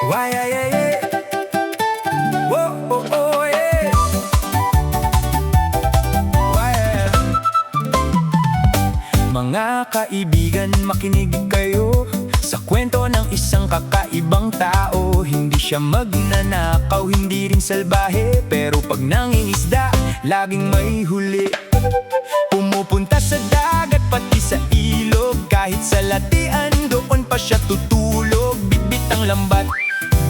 Why, yeah, yeah, yeah. Whoa, oh, oh, yeah. Why, yeah. Mga kaibigan, makinig kayo sa kwento ng isang kakaibang tao. Hindi siya magnanakaw, hindi rin salbahe, pero pag nangingisda, laging may huli. Pumupunta sa dagat, pati sa ilog, kahit sa latian, doon pa siya tutulog. Bitbit ang lambat,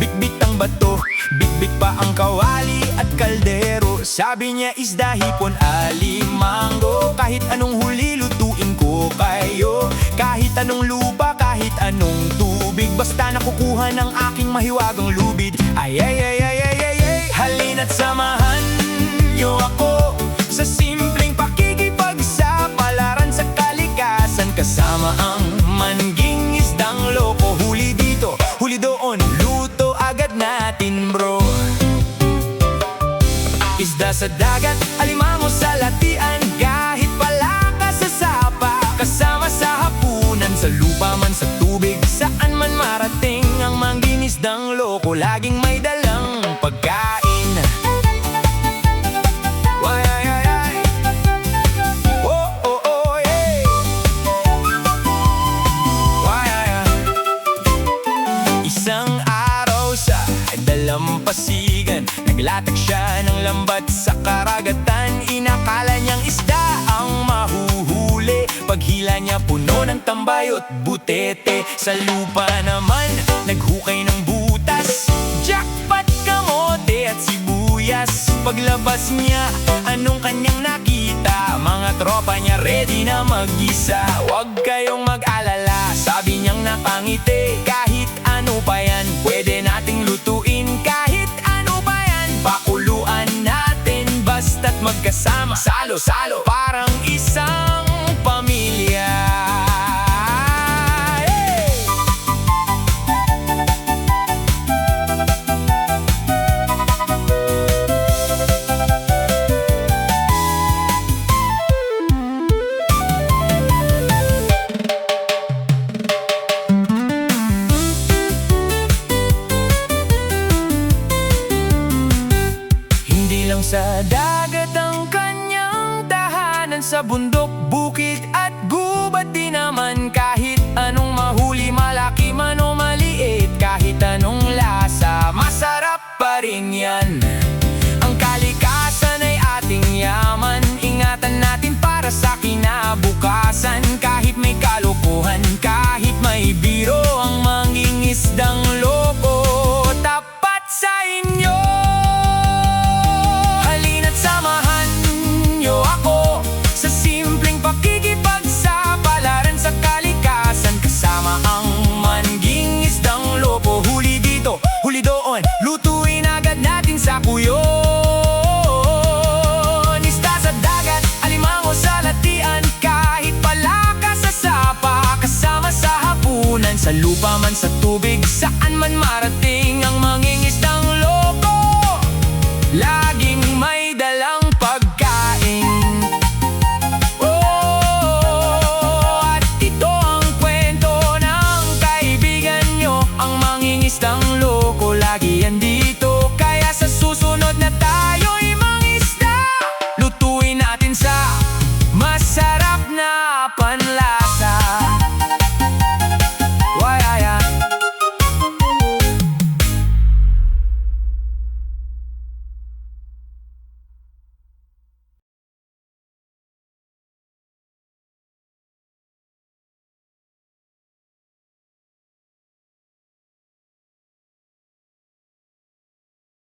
bitbit ang bato, bitbit pa ang kawali at kaldero. Sabi niya, isda, hipon, alimango, kahit anong huli, lutuin ko kayo. Kahit anong lupa, kahit anong tubig, basta nakukuha ng aking mahiwagang lubid. Ay, ay, ay, ay, ay, ay, ay. Halina't samahan niyo ako sa simpleng pakikipagsapalaran sa kalikasan, kasama ang mangging isdang loko. Huli dito, huli doon, luto agad natin, bro. Isda sa dagat, alimango sa latian, kahit palaka sa sapa, kasama sa hapunan, sa lupa man sa tubig, saan man marating ang mangging isdang loko, laging may dalang pagkain. Why, ay, ay, ay. Oh, oh, oh, yeah. Why, ay, ay. Isang araw sa dalampasigan, naglatag siya ng lambat sa karagatan. Inakala niyang isda ang mahuhuli, paghila niya puno ng tambayot butete. Sa lupa naman, naghukay ng butas, jackpot, kamote at sibuyas. Paglabas niya, anong kanyang nakita? Mga tropa niya ready na mag-isa. Huwag kayong mag-alala, sabi niyang napangiti, kahit ano pa yan, pwede nating lutuin. Kahit ano pa yan, pakuluan natin, basta't magkasama, salo-salo, parang isang pamilya. Sa dagat ang kanyang tahanan, sa bundok, bukid at gubat di naman. Kahit anong mahuli, malaki man o maliit, kahit anong lasa, masarap pa rin yan. Ang kalikasan ay ating yaman, ingatan natin para sa kinabukasan. Kahit may kalokohan, kahit may biro, ang mangingisdang loko tapat sa inyo. Huli doon, lutuin agad natin sa kuyon. Isda sa dagat, alimango sa latian, kahit palaka sa sapa, kasama sa hapunan, sa lupa man sa tubig, saan man marating